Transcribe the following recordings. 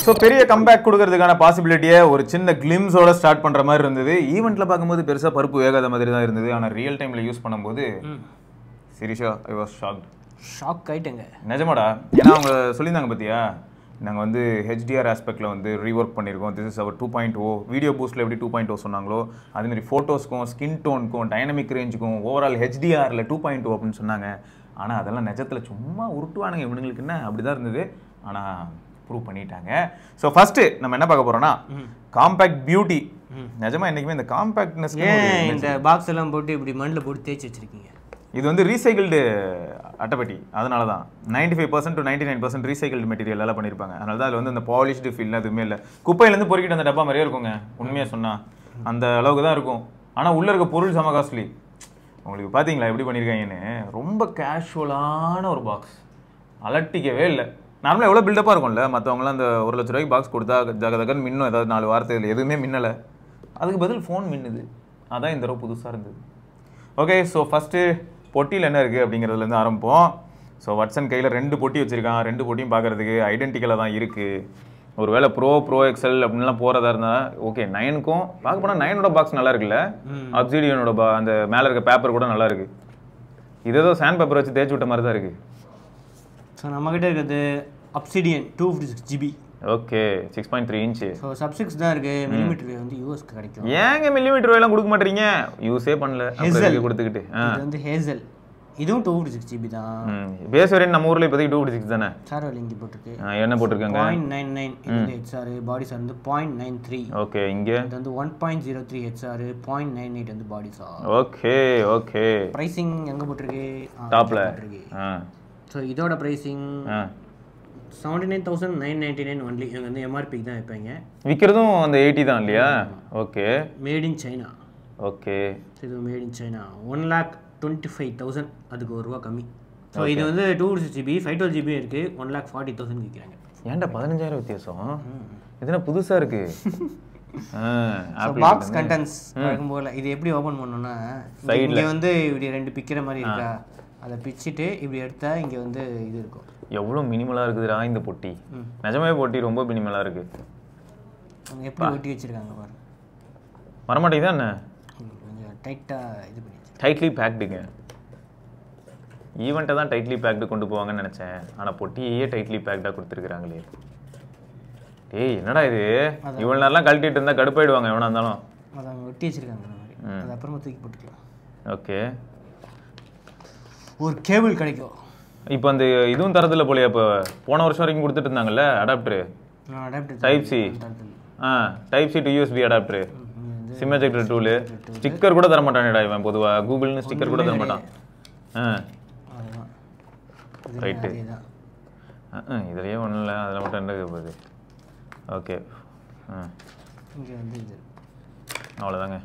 So பெரிய comeback கொடுக்கறதுக்கான பாசிபிலிட்டியை ஒரு சின்ன கிளிம்ஸோட ஸ்டார்ட் பண்ணுற மாதிரி இருந்தது. ஈவெண்ட்டில் பார்க்கும்போது பெருசாக பருப்பு வேகாத மாதிரி தான் இருந்தது. ஆனால் ரியல் டைமில் யூஸ் பண்ணும்போது சீரியஸா ஐ வாஸ் ஷாக் ஆகிட்டேங்க நிஜமாடா. ஏன்னா அவங்க சொல்லியிருந்தாங்க பார்த்தியா, நாங்கள் வந்து ஹெச்டிஆர் ஆஸ்பெக்டில் வந்து ரீஒர்க் பண்ணியிருக்கோம். This is our 2.0. வீடியோ பூஸ்ட்டில் எப்படி 2.0 சொன்னாங்களோ அதுமாரி ஃபோட்டோஸ்க்கும் ஸ்கின் டோனுக்கும் டைனமிக் ரேஞ்சுக்கும் ஓவரால் ஹெச்டிஆரில் 2.0 அப்படின்னு சொன்னாங்க. ஆனால் அதெல்லாம் நிஜத்தில் சும்மா உருட்டுவானுங்க இவனுங்களுக்கு என்ன அப்படி தான் இருந்தது. ஆனால் ப்ரூவ் பண்ணிட்டாங்க. ஸோ ஃபர்ஸ்ட் நம்ம என்ன பார்க்க போறோம்னா காம்பேக்ட் பியூட்டி. நிஜமா என்னைக்குமே இந்த காம்பேக்ட்னஸ் இந்த பாக்ஸ் எல்லாம் போட்டு இப்படி மண்ணில் போட்டு தேய்ச்சி வச்சிருக்கீங்க. இது வந்து ரீசைக்கிள்டு அட்டைப்பட்டி. அதனால தான் 95% to 99% ரீசைக்கிள்டு மெட்டீரியல் எல்லாம் பண்ணியிருப்பாங்க. அதனால தான் அதில் வந்து அந்த பாலிஷ்டு ஃபீல் எதுவுமே இல்லை. குப்பையிலேருந்து பொறுக்கிட்டு அந்த டப்பா மாதிரியே இருக்குங்க. உண்மையாக சொன்னால் அந்த அளவுக்கு தான் இருக்கும். ஆனால் உள்ளே இருக்க பொருள் செம காஸ்ட்லி. உங்களுக்கு பார்த்தீங்களா எப்படி பண்ணியிருக்காங்கன்னு. ரொம்ப கேஷுவலான ஒரு பாக்ஸ், அலட்டிக்கவே இல்லை. நார்மலாக எவ்வளோ பில்டப்பாக இருக்கும்ல, மற்றவங்களாம் அந்த 1 லட்ச ரூபாய்க்கு பாக்ஸ் கொடுத்தா ஜகதகன்னு மின்னும் ஏதாவது 4 வாரத்தில் எதுவுமே மின்னலை. அதுக்கு பதில் ஃபோன் மின்னுது. அதான் இந்த தடவை புதுசாக இருந்தது. ஓகே, ஸோ ஃபஸ்ட்டு பொட்டியில் என்ன இருக்குது அப்படிங்கிறதுலேருந்து ஆரம்பிப்போம். ஸோ வாட்சன் கையில் 2 பொட்டி வச்சுருக்கான். 2 பொட்டியும் பார்க்குறதுக்கு ஐடென்டிக்கலாக தான் இருக்குது. ஒரு வேளை ப்ரோ எக்ஸல் அப்படின்லாம் போகிறதா இருந்தால் ஓகே. 9க்கும் பார்க்க போனால் 9ஓட பாக்ஸ் நல்லா இருக்குல்ல. அப்சிடியனோட அந்த மேலே இருக்க பேப்பர் கூட நல்லா இருக்குது. இது ஏதோ சாண்ட் பேப்பர் வச்சு தேய்ச்சி விட்ட மாதிரி தான் இருக்குது. ஸோ நம்மக்கிட்ட இருக்கிறது obsidian 256GB. Okay, 6.3 inch. So சப்6 தான் இருக்குது. மில்லிமீட்டர் வந்து யூஎஸ்க்கு கிடைக்கும். ஏங்க மில்லிமீட்டர் எல்லாம் கொடுக்க மாட்டீங்க? யூஸே பண்ணல கொடுத்துக்கிட்டு. இது வந்து ஹேசல். இதுவும் 256GB தான். பேஸ் வேரியன்ட் நம்ம ஊரில் இப்போதைக்கு 256 தானே. சார் இங்கே போட்டிருக்கு. என்ன போட்டிருக்காங்க? 0.99 இது ஹெச்ஆர். பாடி சார் வந்து 0.93. ஓகே, இங்கே இது வந்து 1.03 ஹெச்ஆர். 0.98 வந்து பாடி சார். ஓகே. ப்ரைசிங் எங்கே போட்டிருக்கு? டாப்ல. ஸோ இதோட ப்ரைசிங் 79,999 ஒன்லி. இவங்க வந்து எம்ஆர்பிக்கு தான் வைப்பாங்க. விற்கிறதும் அந்த 80 தான் இல்லையா? Okay. Made in China. Okay, இது மேட் இன் சைனா. 1,25,000. அதுக்கு ₹1 கம்மி. ஸோ இது வந்து 256GB 512GB இருக்குது. 1,40,000 விற்கிறாங்க. ஏன்டா 15,000 வித்தியாசம்? இதுனா புதுசாக இருக்கு. பாக்ஸ் கண்டென்ட்ஸ் பார்க்கும்போது இது எப்படி ஓப்பன் பண்ணோம்னா இங்கே வந்து இப்படி 2 பிக்கிற மாதிரி இருக்கா, அதை பிச்சுட்டு இப்படி எடுத்தா இங்கே வந்து இது இருக்கும். எவ்வளோ மினிமலாக இருக்குதுடா இந்த பொட்டி. நிஜமே பொட்டி ரொம்ப மினிமலாக இருக்கு. அவங்க எப்படி ஒட்டி வச்சிருக்காங்க பாருங்க. வரமாட்டேங்குதா என்ன? கொஞ்சம் டைட்டாக இது பண்ணி டைட்லி பேக்டுங்க. ஈவெண்ட்டை தான் டைட்லி பேக்டு கொண்டு போவாங்கன்னு நினச்சேன். ஆனால் பொட்டியே டைட்லி பேக்டாக கொடுத்துருக்குறாங்களே. டேய் என்னடா இது, இவ்வளோ நேரம்லாம் கழட்டிட்டு இருந்தால் கடுப்பாயிடுவாங்க எவனா இருந்தாலும். அதை அவங்க ஒட்டி வச்சிருக்காங்க அந்த மாதிரி. அது அப்புறமா தூக்கி போட்டுக்கலாம். ஓகே, ஒரு கேபிள் கிடைக்கும். இப்போ அந்த இதுவும் தரதில்ல போலையா? இப்போ போன வருஷம் வரைக்கும் கொடுத்துட்டு இருந்தாங்கல்ல adapter. Type C type C to USB adapter. Sim ejector tool. Sticker கூட தர மாட்டானேடா இவன். பொதுவாக கூகுள்னு ஸ்டிக்கர் கூட தர மாட்டான். ரைட்டு. இதுலேயே ஒன்றும் இல்லை, அதில் மட்டும் என்ன போகுது. ஓகே, அவ்வளோதாங்க.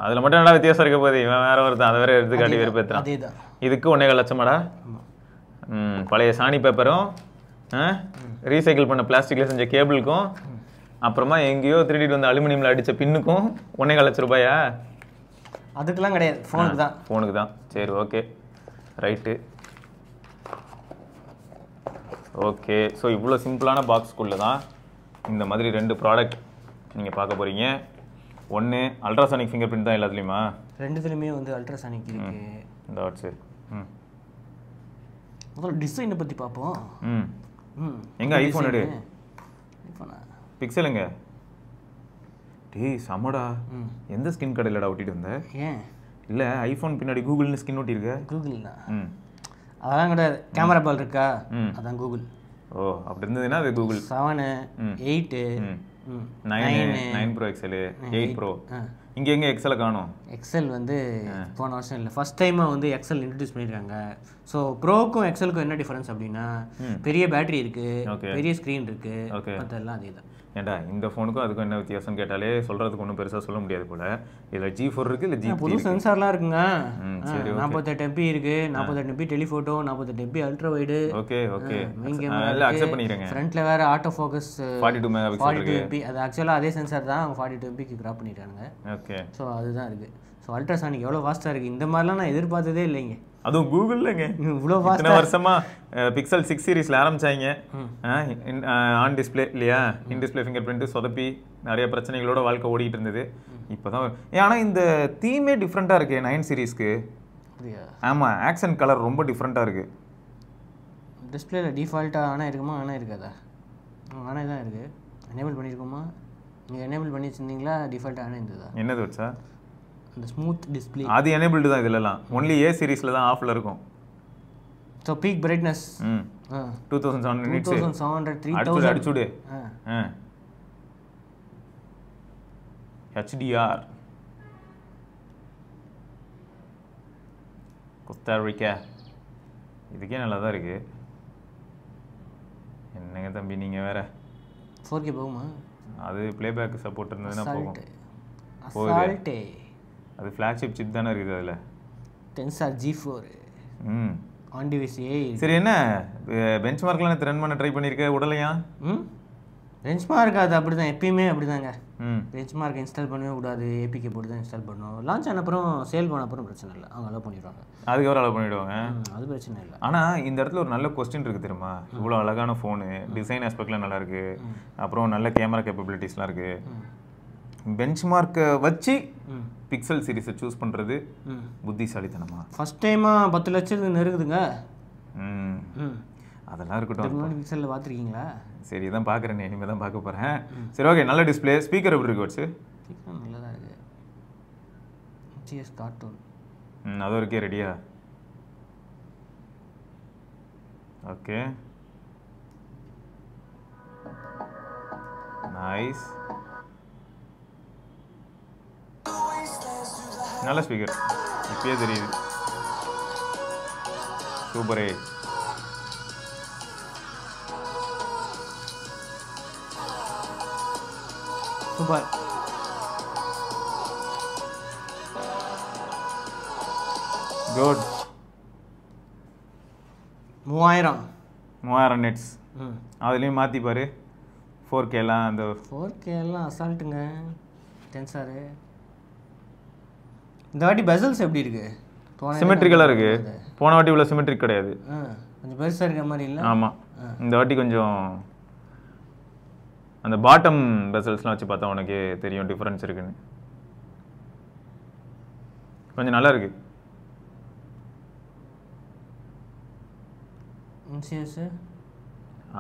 அதில் மட்டும் என்னடா வித்தியாசம் இருக்க போகுது. இவன் வேற ஒருத்தன் அதை வேற எடுத்து காட்டி வெறுப்பேற்றான். இதுக்கு 1.25 லட்சமாடா. பழைய சாணி பேப்பரும் ரீசைக்கிள் பண்ண பிளாஸ்டிக்ல செஞ்ச கேபிளுக்கும் அப்புறமா எங்கேயோ திருடிட்டு வந்து அலுமினியம்ல அடிச்ச பின்னுக்கும் 1.25 லட்சம் ரூபாயா? அதுக்கெல்லாம் கிடையாது, ஃபோனுக்கு தான். சரி, ஓகே, ரைட்டு. ஓகே, ஸோ இவ்வளோ சிம்பிளான பாக்ஸ்க்குள்ளே தான் இந்த மாதிரி 2 ப்ராடக்ட் நீங்கள் பார்க்க போகிறீங்க. ஒன்று அல்ட்ராசானிக் ஃபிங்கர் பிரிண்ட் தான் எல்லாத்துலேயுமா? 2த்துலையுமே வந்து அல்ட்ராசானிக் இருக்கு. இந்த வாட்ஸு முதல்ல டிசைனை பற்றி பார்ப்போம். எங்கே ஐஃபோன் எடு. பிக்சலுங்க. டேய் சமடா. எந்த ஸ்கின் கடையிலடா ஒட்டிட்டு வந்த? ஏன் இல்லை ஐஃபோன் பின்னாடி கூகுள்னு ஸ்கின் ஒட்டியிருக்க? கூகுள்னா அதெல்லாம் கிடையாது. கேமரா பால் இருக்கா, அதான் கூகுள். ஓ, அப்படி இருந்ததுன்னா அது கூகுள். 7, 8, 9 bro XL, 8 bro. இங்கே எங்கே எக்ஸலை காணும்? எக்ஸல் வந்து போன வருஷம் இல்லை, ஃபர்ஸ்ட் டைமாக வந்து எக்ஸல் இன்ட்ரடியூஸ் பண்ணியிருக்காங்க. ஸோ ப்ரோக்கும் எக்ஸலுக்கும் என்ன டிஃபரன்ஸ் அப்படின்னா பெரிய பேட்டரி இருக்குது, பெரிய ஸ்க்ரீன் இருக்குது, மற்றெல்லாம் அதே தான். ஏன்டா இந்த ஃபோனுக்கும் அதுக்கும் என்ன வித்தியாசம் கேட்டாலே சொல்கிறதுக்கு ஒன்றும் பெருசாக சொல்ல முடியாது போல். இதில் G4 இருக்குது, இல்லை G3 புது சென்சார்லாம் இருக்குங்க. 48 MP இருக்குது, 48 MP telephoto, 48 MP ultra wide. Okay accept பண்ணிக்கிறேங்க. ஃப்ரண்ட்டில் வேறு ஆட்டோ ஃபோக்கஸ் 42 MP. அது ஆக்சுவலாக அதே சென்சார் தான், அவங்க 42 MP கிராப் பண்ணிட்டாங்க. ஓகே, ஸோ அதுதான் இருக்குது. ஸோ அல்ட்ராசானிக் எவ்வளோ ஃபாஸ்ட்டாக இருக்குது. இந்த மாதிரிலாம் நான் எதிர்பார்த்ததே இல்லைங்க. அதுவும் கூகுள்லங்க இவ்வளோ இத்தனை வருஷமா பிக்சல் 6 சீரிஸ்ல ஆரம்பிச்சாங்க. ஆன் டிஸ்பிளே இல்லையா, இன் டிஸ்பிளே ஃபிங்கர் பிரிண்ட் சொதப்பி நிறைய பிரச்சனைகளோட வாழ்க்கை ஓடிட்டு இருந்தது. இப்போதான் ஆனா இந்த தீமே டிஃப்ரெண்டா இருக்கு 9 சீரிஸ்க்கு. ஆமா, ஆக்சன் கலர் ரொம்ப டிஃப்ரெண்டா இருக்கு. டிஸ்பிளேல டிஃபால்ட்டா ஆனா இருக்குமா, ஆனா இருக்காதா? ஆனா தான் இருக்கு. எனேபிள் பண்ணிருக்கோமா? நீங்க எனேபிள் பண்ணி வச்சிருந்தீங்களா? டிஃபால்ட்டா ஆனா இருந்ததா? என்னது வச்சா? அந்த ஸ்மூத் டிஸ்ப்ளே அது எனேபிள்டு தான் இதுலலாம். ஒன்லி ஏ சீரிஸ்ல தான் ஆஃப்ல இருக்கும். So peak brightness 2700 nits 2700 3000 அடிச்சுடு. HDR Costa Rica இதுக்கே நல்லா தான் இருக்கு. என்னங்க தம்பி நீங்க வேற 4K போகுமா? அது ப்ளேபேக் சப்போர்ட் இருந்ததுன்னா போகும். போகுது. அது ஃப்ளாக்ஷிப் சிப் தானே இருக்குது அதுல. Tensor G4 ஆன் டிவைஸ் ஏ. சரி, என்ன பெஞ்ச்மார்க்லாம் ரன் பண்ண ட்ரை பண்ணிருக்க உடலையா? பெஞ்ச்மார்க் அது அப்படிதான், எப்பயுமே அப்படிதாங்க. பெஞ்ச்மார்க் இன்ஸ்டால் பண்ணவே கூடாது, ஏபிகே போட்டு தான் இன்ஸ்டால் பண்ணணும். லான்ச் ஆன அப்புறம் சேல் பண்ண அப்புறம் பிரச்சனை இல்லை, அவங்க அலோவ் பண்ணிடுவாங்க. அதுக்கப்புறம் அலோவ் பண்ணிடுவாங்க, அது பிரச்சனை இல்லை. ஆனால் இந்த இடத்துல ஒரு நல்ல கொஸ்டின் இருக்குது தெரியுமா? இவ்வளோ அழகான ஃபோனு, டிசைன் ஆஸ்பெக்ட்லாம் நல்லா இருக்கு, அப்புறம் நல்ல கேமரா கேப்பபிலிட்டிஸ்லாம் இருக்கு. பெஞ்ச்மார்க்கை வச்சு பிக்சல் சீரிஸை சூஸ் பண்ணுறது புத்திசாலித்தனமா? ஃபர்ஸ்ட் டைமாக 10 லட்சத்துக்கு நெருங்குதுங்க. அதெல்லாம் இருக்கட்டும். பிக்சலில் பார்த்துருக்கீங்களா? சரி, இதான் பார்க்குறேன், இனிமேல் தான் பார்க்க போகிறேன். சரி, ஓகே. நல்ல டிஸ்பிளே, ஸ்பீக்கர் எப்படி இருக்கு? வாட்ஸ் ஸ்பீக்கர் நல்லா தான் இருக்குது. ஜிஎஸ் கார்ட்டூன் அதுவும் இருக்கே. ரெடியா? Okay, nice. நல்ல ஸ்பீக்கர், இப்பயே தெரியுது. சூப்பரே. சூப்பர். குட். 3000 நெட்ஸ். அதுலேயும் மாற்றி பாரு. 4Kலாம் அந்த 4Kலாம் அசால்ட்டுங்க. டென்சாரு. இந்த வாட்டி பெசல்ஸ் எப்படி இருக்கு? சிமெட்ரிக்கலாக இருக்கு. போன வாட்டி உள்ள சிமெட்ரிக் கிடையாது, கொஞ்சம் பெருசாக இருக்க மாதிரி இல்லை? ஆமாம், இந்த வாட்டி கொஞ்சம் அந்த பாட்டம் பெசல்ஸ்லாம் வச்சு பார்த்தா உனக்கு தெரியும் டிஃப்ரென்ஸ் இருக்குன்னு. கொஞ்சம் நல்லா இருக்கு. NCS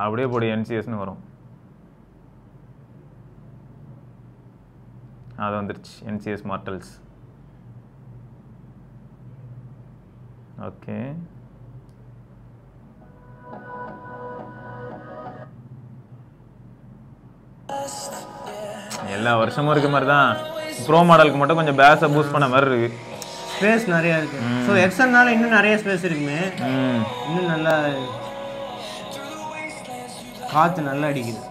அப்படியே போடு, NCSன்னு வரும். அது வந்துருச்சு, NCS மார்டல்ஸ். ஓகே, எல்லா வருஷமும் இருக்க மாதிரி தான். ப்ரோ மாடலுக்கு மட்டும் கொஞ்சம் பேஸை பூஸ்ட் பண்ண மாதிரி இருக்கு. ஸ்பேஸ் நிறையா இருக்கு. ஸோ எக்ஸல்னால இன்னும் நிறைய ஸ்பேஸ் இருக்குமே, இன்னும் நல்லா காற்று நல்லா அடிக்குது.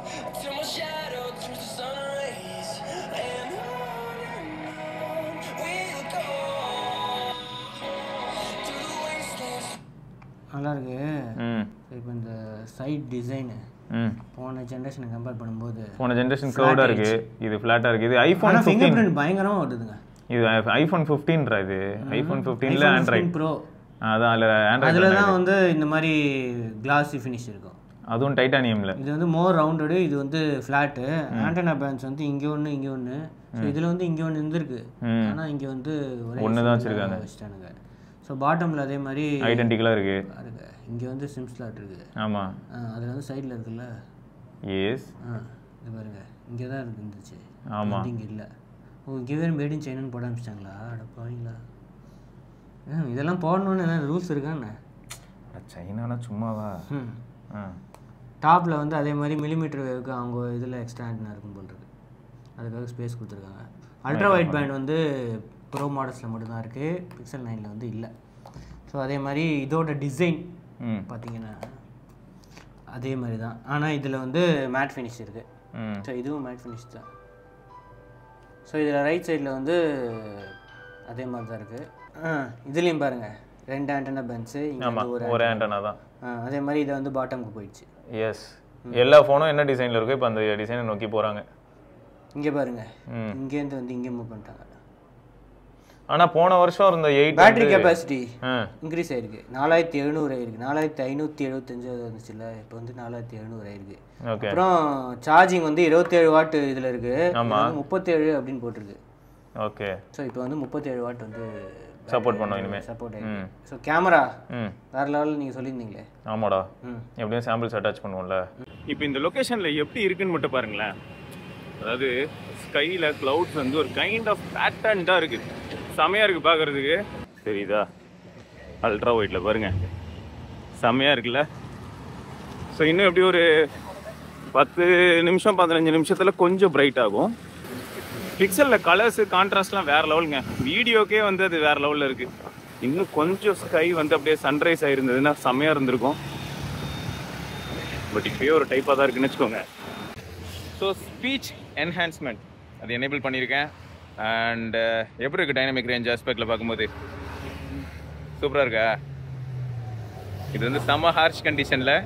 நல்லா இருக்கு. இப்போ இந்த சைட் டிசைனு போன ஜெனரேஷனை கம்பேர் பண்ணும்போது போன ஜெனரேஷன் கர்வ்டா இருக்கு, இது ஃப்ளாட்டா இருக்கு. இது ஐபோன் 15 ஃபிங்கர் பிரிண்ட் பயங்கரமா வருதுங்க. இது ஐபோன் 15 இது ஐபோன் 15ல ஆண்ட்ராய்டு ப்ரோ. அதான் அதுல தான் வந்து இந்த மாதிரி கிளாஸி ஃபினிஷ் இருக்கும். அதுவும் டைட்டானியம்ல. இது வந்து மோர் ரவுண்டடு, இது வந்து ஃப்ளாட்டு. ஆண்டனா பேண்ட்ஸ் வந்து இங்க ஒன்று இங்க ஒன்று. ஸோ இதுல வந்து இங்க ஒன்று இருந்திருக்கு, ஆனா இங்க வந்து ஒன்று தான் வச்சிருக்காங்க. ஸோ பாட்டம்ல அதே மாதிரி ஐடென்டிக்கலா இருக்கு. இங்க வந்து சிம் ஸ்லாட் இருக்கு. ஆமா, அதுல வந்து சைடுல இருக்குல்ல. எஸ், இது பாருங்க, இங்கே தான் இருந்துச்சு. ஆமா, இங்கே இல்லை. ஓ, இங்கே வேறு மேட் இன் சைனான்னு போட ஆரம்பிச்சிட்டாங்களா? அட பாவீங்களா, இதெல்லாம் போடணுன்னு என்ன ரூல்ஸ் இருக்கான்னு? சைனானா சும்மாவா? டாப்பில் வந்து அதே மாதிரி மில்லிமீட்டர் வேவுக்கு அவங்க இதில் எக்ஸ்ட்ரா ஆண்டனா இருக்கும் போல் இருக்கு, அதுக்காக ஸ்பேஸ் கொடுத்துருக்காங்க. அல்ட்ரா வைட் பேண்ட் வந்து ப்ரோ மாடல்ஸில் மட்டும்தான் இருக்குது, பிக்சல் 9ல் வந்து இல்லை. ஸோ அதே மாதிரி இதோட டிசைன் பார்த்தீங்கன்னா அதே மாதிரி தான், ஆனால் இதில் வந்து மேட் ஃபினிஷ் இருக்குது. ஸோ இதுவும் மேட் ஃபினிஷ் தான். ஸோ இதில் ரைட் சைடில் வந்து அதே மாதிரி தான் இருக்குது. இதுலேயும் பாருங்கள், 2 ஆண்டனா பேண்ட்ஸு, இங்கே ஒரு ஆண்டனா தான். அதே மாதிரி இதை வந்து பாட்டமுக்கு போயிடுச்சு. எஸ், எல்லா ஃபோனும் என்ன டிசைனில் இருக்கோ இப்போ அந்த டிசைனை நோக்கி போகிறாங்க. இங்கே பாருங்கள், இங்கேருந்து வந்து இங்கே மூவ் பண்ணிட்டாங்க. ஆனால் போன வருஷம் இருந்த 8 பேட்டரி கெப்பாசிட்டி இன்க்ரீஸ் ஆயிருக்கு. 4700 ஆயிருக்கு. 4575 வந்துச்சுல்ல, இப்போ வந்து 4700 ஆயிருக்கு. அப்புறம் சார்ஜிங் வந்து 27 வாட் இதில் இருக்கு, 37 அப்படின்னு போட்டிருக்கு. ஓகே. ஸோ இப்போ வந்து 37 வாட் வந்து சப்போர்ட் பண்ணோம் இனிமேல். சப்போர்ட் ஆயிருக்கு. ஸோ கேமரா வேற லெவலில் நீங்கள் சொல்லியிருந்தீங்களே. ஆமாடா, எப்படியும் சாம்பிள்ஸ் அட்டாச் பண்ணுவோம்ல. இப்போ இந்த லொக்கேஷனில் எப்படி இருக்குன்னு மட்டும் பாருங்களேன். அதாவது ஸ்கையில் க்ளவுட்ஸ் வந்து ஒரு கைண்ட் ஆஃப் பேட்டர்ன்டாக இருக்குது, செமையாக இருக்குது பார்க்குறதுக்கு. தெரியுதா? அல்ட்ரா ஒயிட்டில் பாருங்கள், செமையாக இருக்குல்ல. ஸோ இன்னும் எப்படி ஒரு 10 நிமிஷம் 15 நிமிஷத்தில் கொஞ்சம் பிரைட் ஆகும். பிக்சலில் கலர்ஸு கான்ட்ராஸ்ட்லாம் வேறு லெவலுங்க. வீடியோக்கே வந்து அது வேறு லெவலில் இருக்குது. இன்னும் கொஞ்சம் ஸ்கை வந்து அப்படியே சன்ரைஸ் ஆகிருந்ததுன்னா செம்மையாக இருந்திருக்கும். பட் இப்போயே ஒரு டைப்பாக தான் இருக்குன்னு வச்சுக்கோங்க. ஸோ ஸ்பீச் என்ஹான்ஸ்மெண்ட் அது எனேபிள் பண்ணியிருக்கேன். அண்ட் எப்படி இருக்குது டைனமிக் ரேஞ்ச் ஆஸ்பெக்டில் பார்க்கும்போது? சூப்பராக இருக்கா? இது வந்து செம்ம ஹார்ஷ் கண்டிஷனில்.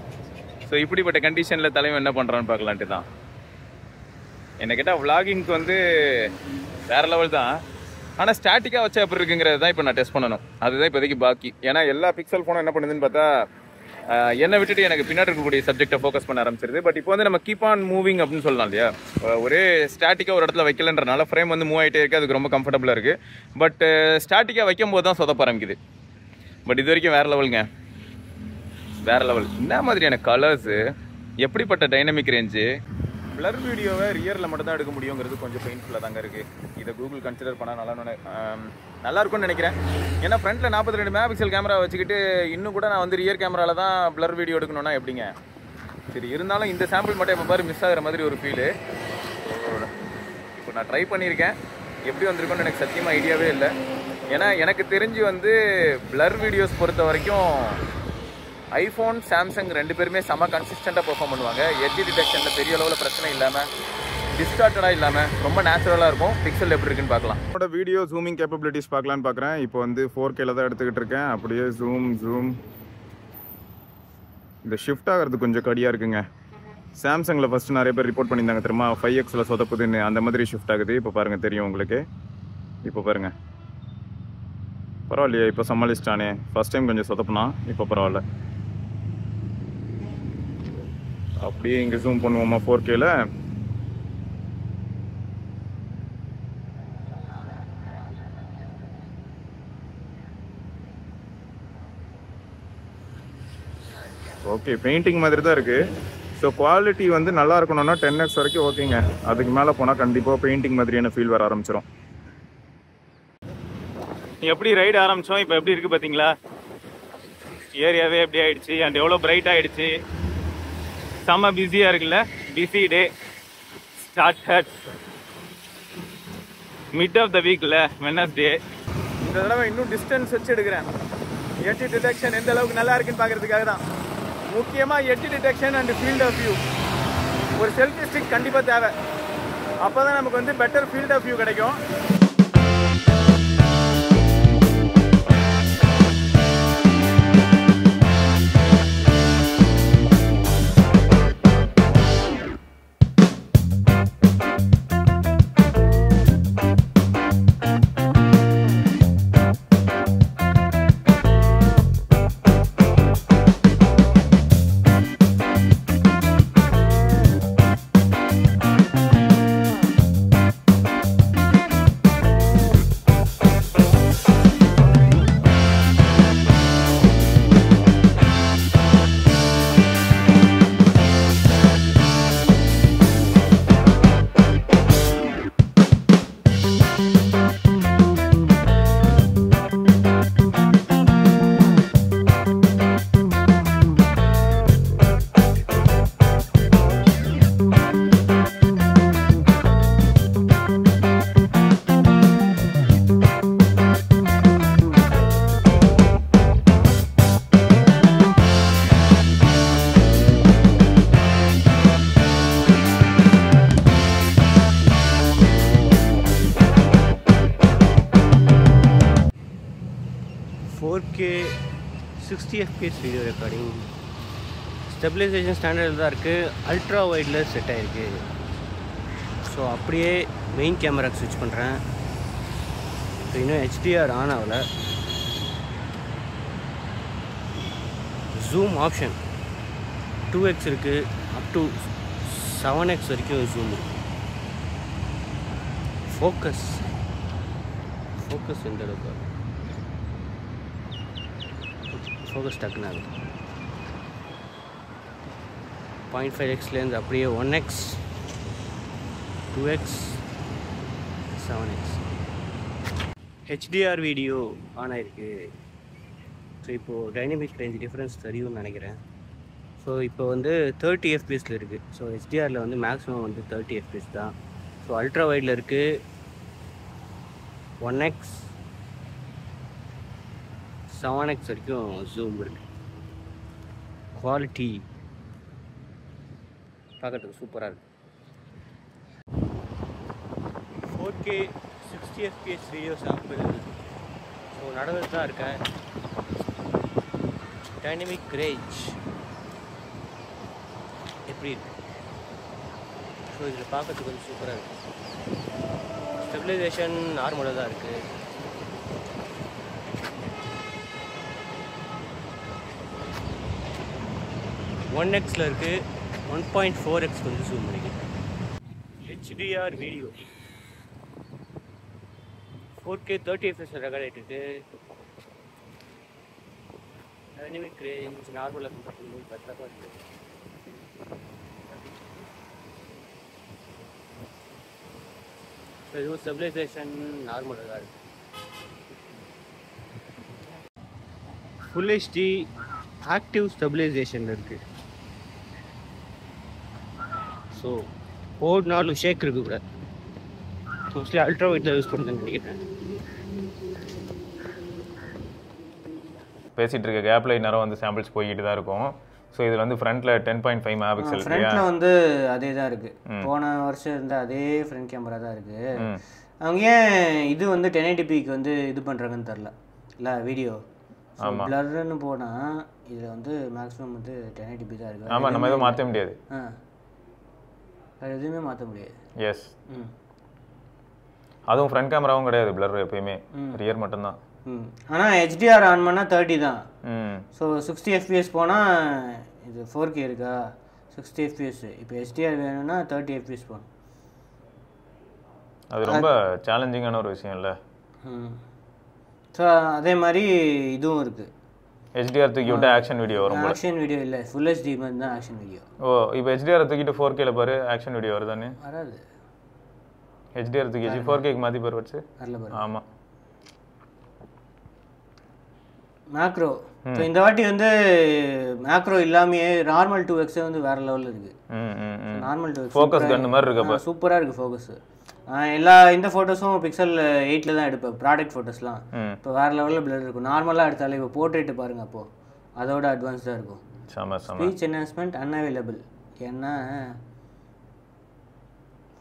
ஸோ இப்படிப்பட்ட கண்டிஷனில் தலைவன் என்ன பண்ணுறான்னு பார்க்கலான்ட்டு தான். என்ன கேட்டால் விளாகிங்க்கு வந்து வேறு லெவல் தான். ஆனால் ஸ்டாட்டிக்காக வச்சா எப்படி இருக்குங்கிறது தான் இப்போ நான் டெஸ்ட் பண்ணணும். அதுதான் இப்போதைக்கு பாக்கி. ஏன்னா எல்லா பிக்சல் ஃபோனும் என்ன பண்ணுதுன்னு பார்த்தா என்னை விட்டுட்டு எனக்கு பின்னாடி இருக்கக்கூடிய சப்ஜெக்டை ஃபோக்கஸ் பண்ண ஆரம்பிச்சிருது. பட் இப்போ வந்து நம்ம கீப் ஆன் மூவிங் அப்படின்னு சொல்லலாம் இல்லையா? ஒரே ஸ்டாட்டிக்காக ஒரு இடத்துல வைக்கலன்றனால ஃப்ரேம் வந்து மூவ் ஆகிட்டே இருக்குது, அதுக்கு ரொம்ப கம்ஃபர்டபுளாக இருக்குது. பட் ஸ்டாட்டிக்காக வைக்கும் போது தான் சொதப்ப ஆரம்பிக்குது. பட் இது வரைக்கும் வேறு லெவலுங்க, வேறு லெவல். என்ன மாதிரியான கலர்ஸு, எப்படிப்பட்ட டைனமிக் ரேஞ்சு. பிளர் வீடியோவை ரியரில் மட்டும் தான் எடுக்க முடியுங்கிறது கொஞ்சம் பெயின்ஃபுல்லாக தாங்க இருக்குது. இதை கூகுள் கன்சிடர் பண்ணால் நல்லா இருக்கும்னு நினைக்கிறேன். ஏன்னா ஃப்ரண்ட்டில் 42 மெகாபிக்சல் கேமரா வச்சுக்கிட்டு இன்னும் கூட நான் வந்து ரியர் கேமராவில் தான் பிளர் வீடியோ எடுக்கணும்னா எப்படிங்க? சரி, இருந்தாலும் இந்த சாம்பிள் மட்டும் எப்போ பாரு மிஸ் ஆகிற மாதிரி ஒரு ஃபீலு. இப்போ நான் ட்ரை பண்ணியிருக்கேன், எப்படி வந்திருக்கோன்னு எனக்கு சத்தியமாக ஐடியாவே இல்லை. ஏன்னா எனக்கு தெரிஞ்சு வந்து பிளர் வீடியோஸ் பொறுத்த வரைக்கும் ஐஃபோன் சாம்சங் 2 பேருமே செம்ம கன்சிஸ்டண்ட்டாக பெர்ஃபார்ம் பண்ணுவாங்க. எட்ஜ் டிடெக்ஷனில் பெரிய அளவில் பிரச்சனை இல்லாமல், டிஸ்டார்டடாக இல்லாமல் ரொம்ப நேச்சுரலாக இருக்கும். பிக்சல் எப்படி இருக்குன்னு பார்க்கலாம். என்னோட வீடியோ ஜூமிங் கேப்பபிலிட்டிஸ் பார்க்கலான்னு பார்க்குறேன். இப்போ வந்து 4Kல தான் எடுத்துக்கிட்டு இருக்கேன். அப்படியே ஜூம் இந்த ஷிஃப்ட் ஆகிறது கொஞ்சம் கடியாக இருக்குங்க. சாம்சங்கில் ஃபஸ்ட்டு நிறைய பேர் ரிப்போர்ட் பண்ணியிருந்தாங்க தெரியுமா, 5Xல சொதப்புதுன்னு. அந்த மாதிரி ஷிஃப்ட் ஆகுது. இப்போ பாருங்கள், தெரியும் உங்களுக்கு. இப்போ பாருங்கள், பரவாயில்லையே, இப்போ சமாளிச்சிட்டானே. ஃபஸ்ட் டைம் கொஞ்சம் சொதப்புனா, இப்போ பரவாயில்ல. அப்படியே இங்கே ஜூம் பண்ணுவோமா 4Kல. ஓகே, பெயிண்டிங் மாதிரி தான் இருக்குது. ஸோ குவாலிட்டி வந்து நல்லா இருக்கணும்னா 10X வரைக்கும் ஓகேங்க. அதுக்கு மேலே போனால் கண்டிப்பாக பெயிண்டிங் மாதிரியான ஃபீல் வர ஆரம்பிச்சிடும். எப்படி ரைடு ஆரம்பித்தோம், இப்போ எப்படி இருக்குது பார்த்தீங்களா? ஏரியாவே எப்படி ஆகிடுச்சு, அண்ட் எவ்வளோ பிரைட் ஆகிடுச்சு. செம்ம பிஸியாக இருக்குல்ல. Busy day started mid of the வீக்கில், வெட்னஸ்டே. இந்த தடவை இன்னும் டிஸ்டன்ஸ் வச்சு எடுக்கிறேன். எட்ஜ் டிடெக்ஷன் எந்த அளவுக்கு நல்லா இருக்குன்னு பார்க்குறதுக்காக தான். முக்கியமாக edge detection and field of view. ஒரு செல்ஃபி ஸ்டிக் கண்டிப்பாக தேவை. அப்போ தான் நமக்கு வந்து பெட்டர் ஃபீல்ட் ஆஃப் வியூ கிடைக்கும். Okay, 60 FPS video recording. Stabilisation ஸ்டாண்டர்டில் தான் இருக்குது. அல்ட்ரா வைடில் செட் ஆகிருக்கு. ஸோ அப்படியே மெயின் கேமராக்கு ஸ்விட்ச் பண்ணுறேன். ஸோ இன்னும் HDR ஆன் ஆகலை. ஜூம் ஆப்ஷன் 2x இருக்குது, அப் டு 7x வரைக்கும் ஜூம் இருக்குது. ஃபோக்கஸ் எந்த அளவுக்கு ஃபோக்கஸ் டக்குன்னு ஆகுது. 0.5xலேருந்து அப்படியே 1x 2x 7x. HDR video on ஆகிருக்கு. ஸோ இப்போது டைனமிக் ரேஞ்ச் டிஃப்ரென்ஸ் தெரியும்னு நினைக்கிறேன். ஸோ இப்போ வந்து 30 FPS இருக்குது. ஸோ HDRல வந்து மேக்ஸிமம் வந்து 30 FPS தான். ஸோ அல்ட்ரா வைடில் இருக்குது 1x 7x வரைக்கும் ஜூம் இருக்குது. குவாலிட்டி பார்க்கறதுக்கு சூப்பராக இருக்குது. 4K 60 FPS video sample so நடந்துட்டு தான் இருக்கேன். டைனமிக் ரேஞ்ச் எப்படி இருக்கு? ஸோ இதில் பார்க்கறதுக்கு கொஞ்சம் சூப்பராக இருக்குது. ஸ்டெபிலைசேஷன் நார்மலாக தான் இருக்குது. ஒன் எக்ஸில் இருக்குது. 1.4x கொஞ்சம் ஜூம் பண்ணிக்கிறேன். HDR video 4K 30 FPS record ஆகிட்டு. டைனமிக் ரேஞ்ச் நார்மலாக பார்க்கும்போது பெட்டராக இருக்குது. இதுவும் ஸ்டெபிலைசேஷன் நார்மலாக தான் இருக்குது. ஃபுல் HD ஆக்டிவ் ஸ்டெபிலைசேஷன் இருக்குது. ஸோ போர்ட்னாலும் ஷேக் இருக்கக்கூடாது. மோஸ்ட்லி அல்ட்ரா வைட்டில் யூஸ் பண்ணுறேன்னு நினைக்கிறேன். பேசிகிட்டு இருக்க கேப்பில் நேரம் வந்து சாம்பிள்ஸ் போய்கிட்டு தான் இருக்கும். ஸோ இதில் வந்து ஃப்ரண்ட்டில் 10.5 மெகாபிக்சல். ஃப்ரண்ட்டில் வந்து அதே தான் இருக்குது. போன வருஷம் இருந்த அதே ஃப்ரண்ட் கேமரா தான் இருக்குது. அவங்க ஏன் இது வந்து 1080pக்கு வந்து இது பண்ணுறாங்கன்னு தெரில இல்லை வீடியோ. பிளர்னு போனால் இதில் வந்து மேக்ஸிமம் வந்து 1080p தான் இருக்குது. ஆமாம், நம்ம எதுவும் மாற்ற முடியாது. அது எதுவுமே மாற்ற முடியாது. எஸ், அதுவும் ஃப்ரண்ட் கேமராவும் கிடையாது பிளர், எப்பயுமே ரியர் மட்டும்தான். ஆனால் HDR ஆன் பண்ணால் 30 தான். ஸோ 60 FPS போனால் இது 4K இருக்கா 60 FPS. இப்போ HDR வேணும்னா 30 FPS போகணும். அது ரொம்ப சேலஞ்சிங்கான ஒரு விஷயம் இல்லை. ஸோ அதே மாதிரி இதுவும் இருக்குது. HDR தூக்கி விட்டு ஆக்ஷன் வீடியோ வரும். ஆக்ஷன் வீடியோ இல்லை, ஃபுல் HD மாதிரி தான் ஆக்ஷன் வீடியோ. ஓ, இப்போ HDR தூக்கிட்டு 4Kல பாரு ஆக்ஷன் வீடியோ வருதானே? வராது. HDR தூக்கி 4Kக்கு மாற்றி பாரு வச்சு. ஆமாம், மேக்ரோ. ஸோ இந்த வாட்டி வந்து மேக்ரோ இல்லாமையே நார்மல் 2x வந்து வேற லெவலில் இருக்குது. நார்மல் 2x ஃபோக்கஸ் கன் மாதிரி இருக்கு, சூப்பராக இருக்குது ஃபோக்கஸ். இந்த ஃபோட்டோஸும் பிக்சல் 8ல் தான் எடுப்பேன், ப்ராடக்ட் ஃபோட்டோஸ்லாம். இப்போ வேறு லெவலில் பிளர் இருக்கும். நார்மலாக எடுத்தாலே இப்போ போர்ட்ரேட்டு பாருங்கள், அப்போது அதோட அட்வான்ஸ்டாக இருக்கும். Speech enhancement unavailable. ஏன்னா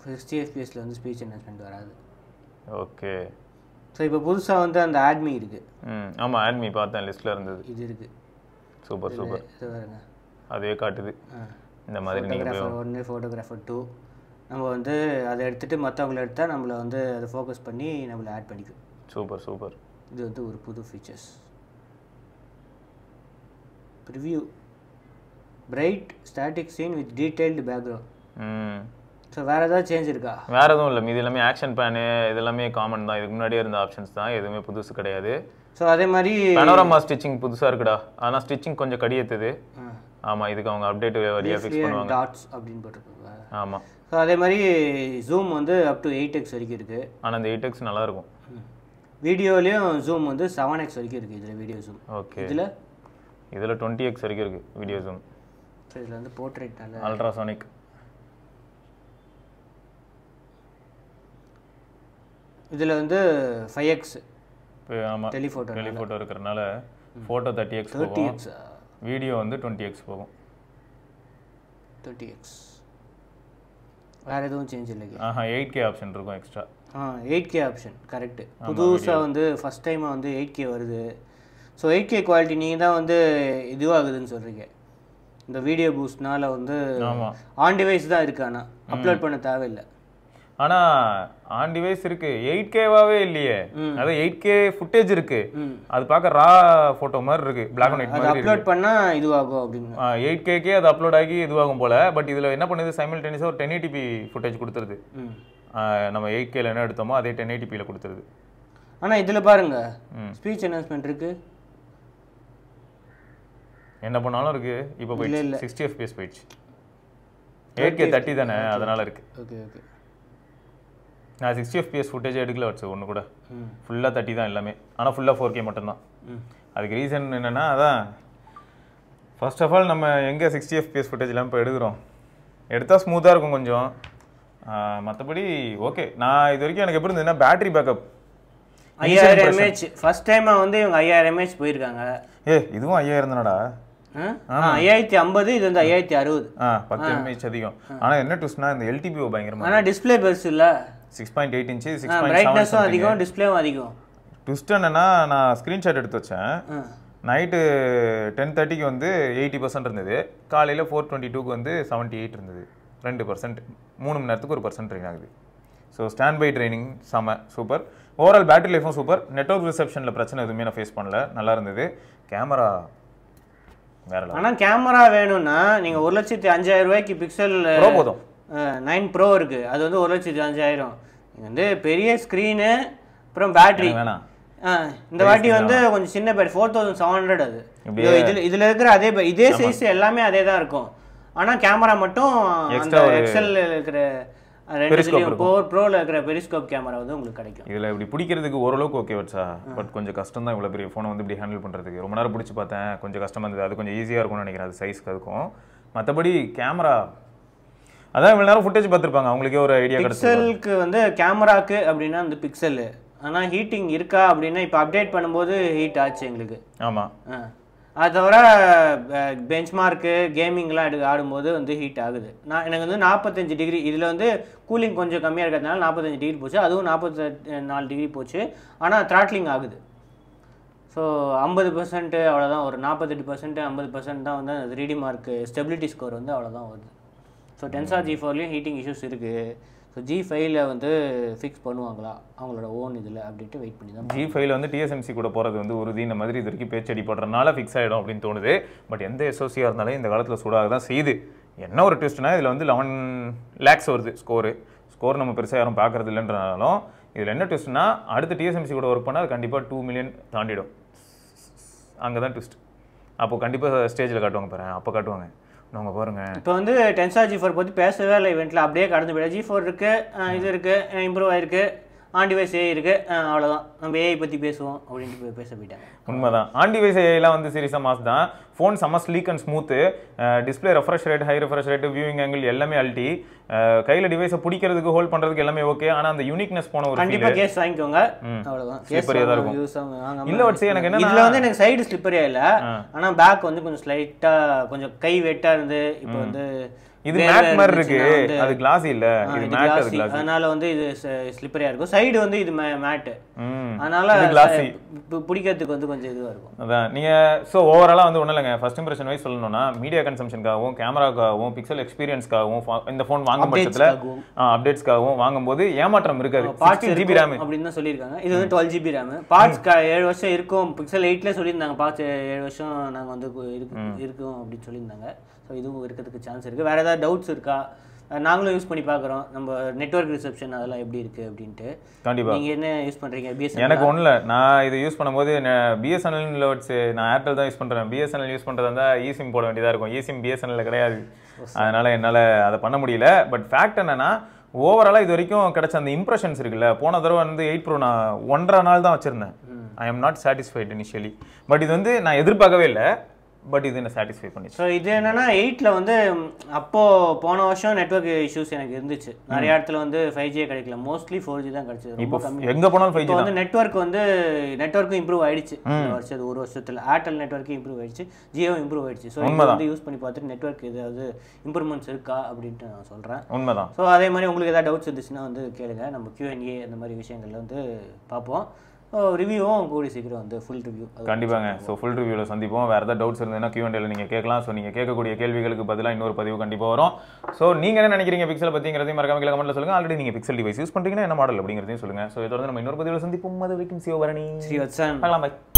60 FPSல வந்து ஸ்பீச் என்ஹான்ஸ்மெண்ட் வராது. ஓகே. ஸோ இப்போ புதுசாக வந்து அந்த ஆட்மி இருக்குது. ஆமாம், ஆட்மி பார்த்தேன், லிஸ்ட்டில் இருந்தது. இது இருக்குது. Super super. இது பாருங்க, அதே காட்டுது. இந்த மாதிரி ஃபோட்டோகிராஃபர் 1 ஃபோட்டோகிராஃபர் 2 நம்ம வந்து அதை எடுத்துகிட்டு மற்றவங்கள எடுத்தால் நம்மளை வந்து அதை ஃபோக்கஸ் பண்ணி நம்மளை ஆட் பண்ணிக்கும். Super super. இது வந்து ஒரு புது features. Preview bright static scene with detailed background. So வேறு ஏதாவது சேஞ்ச் இருக்கா? வேறு எதுவும் இல்லை, இது எல்லாமே ஆக்ஷன் பேனு, இது எல்லாமே காமன் தான். இதுக்கு முன்னாடியே இருந்த ஆப்ஷன்ஸ் தான், எதுவுமே புதுசு கிடையாது. ஸோ அதே மாதிரி பனோரமா ஸ்டிச்சிங் புதுசாக இருக்குடா. ஆனால் ஸ்டிச்சிங் கொஞ்சம் கடியத்துது. ஆமாம், இதுக்கு அவங்க அப்டேட் வழியாக ஃபிக்ஸ் பண்ணுவாங்க. டாட்ஸ் அப்படின்னு போட்டிருக்காங்க. ஆமாம். ஸோ அதே மாதிரி ஜூம் வந்து அப் டு 8x வரைக்கும் இருக்குது. ஆனால் அந்த 8x நல்லாயிருக்கும். வீடியோலேயும் ஜூம் வந்து 7x வரைக்கும் இருக்குது. இதில் வீடியோ ஜூம். ஓகே. இதில் 20x வரைக்கும் இருக்குது வீடியோ ஜூம். ஸோ இதில் வந்து போர்ட்ரேட் நல்ல அல்ட்ராசானிக். இதில் வந்து 5x. ஆமாம், டெலிஃபோட்டோ இருக்கிறனால ஃபோட்டோ 30x போகும், வீடியோ வந்து 20x போகும். 30x. வேறு எதுவும் சேஞ்ச் இல்லை. 8K ஆப்ஷன் இருக்கும் எக்ஸ்ட்ரா. 8K option correct. புதுசாக வந்து ஃபஸ்ட் டைமாக வந்து 8K வருது. ஸோ 8K குவாலிட்டி நீங்கள் தான் வந்து இதுவாகுதுன்னு சொல்கிறீங்க. இந்த வீடியோ பூஸ்ட்னால வந்து ஆன் டிவைஸ் தான் இருக்குது, ஆனால் அப்லோட் பண்ண தேவையில்லை. ஆனால் ஆன் டிவைஸ் இருக்கு 8Kவாவே இல்லையே. அதாவது 8K ஃபுட்டேஜ் இருக்கு, அது பார்க்க ரா ஃபோட்டோ மாதிரி இருக்கு, பிளாக் அண்ட் ஒயிட் மாதிரி அப்லோட் பண்ணால் இதுவாகும் அப்படின்னு. 8Kக்கே அது அப்லோட் ஆகி இதுவாகும் போல. பட் இதில் என்ன பண்ணுது, சைமல்டேனியஸாக ஒரு 1080p ஃபுட்டேஜ் கொடுத்துருது. நம்ம 8Kல என்ன எடுத்தோமோ அதே 1080pல கொடுத்துருது. ஆனால் இதில் பாருங்க ஸ்பீச் என்ஹான்ஸ்மெண்ட் இருக்கு, என்ன பண்ணாலும் இருக்கு. இப்போ போயிடுச்சு 60 FPS போயிடுச்சு. 8K 30 தானே, அதனால இருக்கு. Okay okay. நான் 60 FPS ஃபுட்டேஜ் எடுக்கல வச்சு ஒன்று கூட, ஃபுல்லாக 30 தான் எல்லாமே. ஆனால் ஃபுல்லாக 4K மட்டும்தான். அதுக்கு ரீசன் என்னென்னா, அதான் ஃபர்ஸ்ட் ஆஃப் ஆல் நம்ம எங்கே 60 FPS ஃபுட்டேஜ்லாம் இப்போ எடுக்கிறோம், எடுத்தால் ஸ்மூத்தாக இருக்கும் கொஞ்சம். மற்றபடி ஓகே. நான் இது வரைக்கும் எனக்கு எப்படி இருந்ததுன்னா, பேட்டரி பேக்கப் 5000 mAh ஃபர்ஸ்ட் டைமாக வந்து இவங்க 5000 mAh போயிருக்காங்க. இதுவும் 5000 தானடா, 5050, இது வந்து 5060. 10 mAh அதிகம். ஆனால் என்ன ட்விஸ்ட்னா, இந்த LTPO பயங்கரமாக. ஆனால் டிஸ்பிளே பெருசு இல்லை, 6.8 இன்ச்சு, பிரைட்னஸும் அதிகம், டிஸ்பிளேவும் அதிகம். ட்விஸ்ட் என்னன்னா, நான் ஸ்க்ரீன்ஷாட் எடுத்து வச்சேன். நைட்டு 10:30க்கு வந்து 80% இருந்தது, காலையில் 4:22க்கு வந்து 78 இருந்தது. 2%, 3 மணி நேரத்துக்கு 1% ட்ரெயின் ஆகுது. ஸோ ஸ்டாண்ட் பை ட்ரைனிங் செம சூப்பர். ஓவரால் பேட்டரி லைஃபும் சூப்பர். நெட்வொர்க் ரிசப்ஷனில் பிரச்சனை எதுவுமே நான் ஃபேஸ் பண்ணல, நல்லா இருந்தது. கேமரா வேற. ஆனால் கேமரா வேணும்னா நீங்கள் 1,05,000 ரூபாய்க்கு பிக்சல் ப்ரோ போதும். 9 ப்ரோ இருக்கு, அது வந்து 1,05,000. நீங்கள் வந்து பெரிய ஸ்க்ரீனு அப்புறம் பேட்டரி வேணாம். இந்த வாட்டி வந்து கொஞ்சம் சின்ன பேட்டரி 4700. அது இதில் இருக்கிற இதே சைஸ் எல்லாமே அதே தான் இருக்கும். ஆனால் கேமரா மட்டும் எக்ஸல் இருக்கிற ப்ரோவில் இருக்கிற பெரிஸ்கோப் கேமரா வந்து உங்களுக்கு கிடைக்கும். இதில் இப்படி பிடிக்கிறதுக்கு ஓரளவுக்கு ஓகே வச்சா, பட் கொஞ்சம் கஷ்டம் தான் இவ்வளோ பெரிய ஃபோனை வந்து இப்படி ஹேண்டில் பண்ணுறதுக்கு. ரொம்ப நேரம் பிடிச்சி பார்த்தேன், கொஞ்சம் கஷ்டமாக இருந்தது. அது கொஞ்சம் ஈஸியாக இருக்கும்னு நினைக்கிறேன், அது சைஸ்க்கு அதுக்கும். மற்றபடி கேமரா அதான் இவ்வளோ நேரம் ஃபுட்டேஜ் பார்த்துருப்பாங்க, அவங்களுக்கே ஒரு ஐடியா கிடைக்கும். பிக்சலுக்கு வந்து கேமராக்கு அப்படின்னா அந்த பிக்சலு, ஆனால் ஹீட்டிங் இருக்கா அப்படின்னா இப்போ அப்டேட் பண்ணும்போது ஹீட் ஆச்சு எங்களுக்கு. ஆமாம். அது தவிர பெஞ்ச்மார்க்கு கேமிங்லாம் ஆடும்போது வந்து ஹீட் ஆகுது. எனக்கு வந்து 45 டிகிரி, இதில் வந்து கூலிங் கொஞ்சம் கம்மியாக இருக்கிறதுனால 45 டிகிரி போச்சு, அதுவும் 44 டிகிரி போச்சு. ஆனால் த்ராட்லிங் ஆகுது. ஸோ 50% அவ்வளோதான், ஒரு 48% 50% தான் வந்து 3D மார்க் ஸ்டெபிலிட்டி ஸ்கோர் வந்து அவ்வளோதான் வருது. ஸோ டென்சார் G4லேயும் ஹீட்டிங் இஷ்யூஸ் இருக்குது. ஸோ G5ல வந்து ஃபிக்ஸ் பண்ணுவாங்களா அவங்களோட ஓன் இதில் அப்படின்ட்டு வெயிட் பண்ணி தான். G5ல வந்து TSMC கூட போகிறது வந்து உறுதி. இந்த மாதிரி இது வரைக்கும் பேச்சு அடிப்படுறதுனால ஃபிக்ஸ் ஆகிடும் அப்படின்னு தோணுது. பட் எந்த SoCயாக இருந்தாலும் இந்த காலத்தில் சூடாக தான் செய்யுது. என்ன ஒரு ட்விஸ்ட்னா, இதில் வந்து 11 lakhs வருது ஸ்கோர் நம்ம பெருசாக யாரும் பார்க்குறது இல்லைன்றனாலும் இதில் என்ன ட்விஸ்ட்னா, அடுத்து TSMC கூட ஒர்க் பண்ணால் அது கண்டிப்பாக 2 million தாண்டிடும். அங்கே தான் ட்விஸ்ட். அப்போ கண்டிப்பாக ஸ்டேஜில் காட்டுவாங்க பாருங்க, அப்போ காட்டுவாங்க. அவங்க பாருங்க, இப்போ வந்து டென்சார் G4 பற்றி பேசவே இல்லை இவெண்ட்டில், அப்படியே கடந்து போயிடும். G4 இருக்குது, இது இருக்குது, இம்ப்ரூவ் ஆயிருக்கு, ஆன் டிவைஸ் ஏஐ இருக்குது, அவ்வளோதான். நம்ம ஏஐ பற்றி பேசுவோம் அப்படின்ட்டு பேச போயிட்டாங்க. உண்மைதான். ஆன் டிவைஸ் ஏஐலாம் வந்து சீரியஸாக மாஸ் தான். ஃபோன் செம்ம sleek and smooth, display refresh rate, high refresh rate, viewing angle எல்லாமே அல்டி. கையில் டிவைஸை பிடிக்கிறதுக்கு ஹோல்ட் பண்ணுறதுக்கு எல்லாமே ஓகே. ஆனால் அந்த யூனிக்னஸ் போன ஒரு கண்டிப்பாக கேஸ் வாங்கிக்கோங்க, அவ்வளோதான். ஸ்லிப்பரியாக தான் இருக்கும். இல்லை வச்சு எனக்கு என்ன, இதில் வந்து எனக்கு சைடு ஸ்லிப்பரியாக இல்லை, ஆனால் பேக் வந்து கொஞ்சம் ஸ்லைட்டாக கொஞ்சம் கை வெட்டாக இருந்து. இப்போ வந்து இது மேட் மாதிரி இருக்கு, அது கிளாஸி இல்ல, இது மேட், அது கிளாஸி. அதனால வந்து இது ஸ்லிப்பரியா இருக்கும். சைடு வந்து இது மேட், அதனால கிளாஸி பிடிக்கிறதுக்கு வந்து கொஞ்சம் இதுவா இருக்கும். அதான் நீங்க சோ ஓவராலா வந்து ஒண்ணும் இல்லைங்க. ஃபர்ஸ்ட் இம்ப்ரெஷன் வைஸ் சொல்லணும்னா, மீடியா கன்சம்ஷனுக்காகவும் கேமராக்காகவும் பிக்சல் எக்ஸ்பீரியன்ஸ்க்காகவும் இந்த ஃபோன் வாங்கும் பட்சத்துல அப்டேட்ஸ்க்காகவும் வாங்கும்போது ஏமாற்றம் இருக்காது. 16GB RAM அப்படின்னு தான் சொல்லியிருக்காங்க. இது வந்து 12GB RAM. பார்ட்ஸ் 7 வருஷம் இருக்கும். பிக்சல் 8ல சொல்லியிருந்தாங்க பார்ட்ஸ் 7 வருஷம் நாங்க வந்து இருக்கும் அப்படின்னு சொல்லியிருந்தாங்க. ஸோ இதுவும் இருக்கிறதுக்கு சான்ஸ் இருக்குது. வேறு ஏதாவது டவுட்ஸ் இருக்கா? நாங்களும் யூஸ் பண்ணி பார்க்குறோம், நம்ம நெட்வொர்க் ரிசப்ஷன் அதெல்லாம் எப்படி இருக்குது அப்படின்ட்டு. கண்டிப்பாக நீங்கள் என்ன யூஸ் பண்ணுறீங்க? பிஎஸ்என்எல். எனக்கு ஒன்றும் இல்லை, நான் இது யூஸ் பண்ணும்போது பிஎஸ்என்எல் வச்சு நான் ஏர்டெல் தான் யூஸ் பண்ணுறேன். பிஎஸ்என்எல் யூஸ் பண்ணுறது இருந்தால் இசிம் போட வேண்டியதாக இருக்கும். இசிம் பிஎஸ்என்எல் கிடையாது, அதனால் என்னால் அதை பண்ண முடியல. பட் ஃபேக்ட் என்னென்னா, ஓவராலாக இது வரைக்கும் கிடைச்ச அந்த இம்ப்ரெஷன்ஸ் இருக்குல்ல, போன தடவை வந்து 8 Pro நான் 1.5 நாள் தான் வச்சுருந்தேன். I am not satisfied initially. But இது வந்து நான் எதிர்பார்க்கவே இல்லை, பட் இது என்ன சாட்டிஸ்ஃபை பண்ணிச்சு. ஸோ இது என்னன்னா 8ல வந்து அப்போது போன வருஷம் நெட்வொர்க் இஷ்யூஸ் எனக்கு இருந்துச்சு. நிறைய இடத்துல வந்து 5G கிடைக்கல, மோஸ்ட்லி 4G தான் கிடைச்சது. இப்போ எங்கே போனாலும் 5G வந்து நெட்வொர்க்கும் இம்ப்ரூவ் ஆயிடுச்சு ஒரு வருஷத்தில். ஏர்டெல் நெட்வொர்க்கு இம்ப்ரூவ் ஆயிடுச்சு, ஜியோ இம்ப்ரூவ் ஆயிடுச்சு. ஸோ இது வந்து யூஸ் பண்ணி பார்த்துட்டு நெட்வொர்க் ஏதாவது இம்ப்ரூவ்மெண்ட்ஸ் இருக்கா அப்படின்ட்டு நான் சொல்கிறேன். உண்மைதான். ஸோ அதே மாதிரி உங்களுக்கு ஏதாவது டவுட்ஸ் இருந்துச்சுன்னா வந்து கேளுங்க, நம்ம Q&A அந்த மாதிரி விஷயங்கள்ல வந்து பார்ப்போம். ரிவ்யூவும் கூடி சீக்கிரம் வந்து ஃபுல் ரிவ்யூ. கண்டிப்பாங்க. ஸோ ஃபுல் ரிவ்யூவில் சந்திப்போம். வேறு ஏதாவது டவுட்ஸ் இருந்ததுன்னா Q&Aல நீங்கள் கேட்கலாம். ஸோ நீங்கள் கேட்கக்கூடிய கேள்விகளுக்கு பதிலாக இன்னொரு பதிவு கண்டிப்பாக வரும். ஸோ நீங்கள் என்ன நினைக்கிறீங்க பிக்சல் பற்றிங்கிறதையும் மறக்காம கீழே கமெண்ட்டில் சொல்லுங்கள். ஆல்ரெடி நீங்கள் பிக்சல் டிவைஸ் யூஸ் பண்ணுறீங்கன்னா என்ன மாடல் அப்படிங்கிறதையும் சொல்லுங்கள். ஸோ தொடர்ந்து நம்ம இன்னொரு பதிவில் சந்திப்போம். அது வரைக்கும் சிவபரணி ஸ்ரீவத்சன் பார்க்கலாம். பாய்.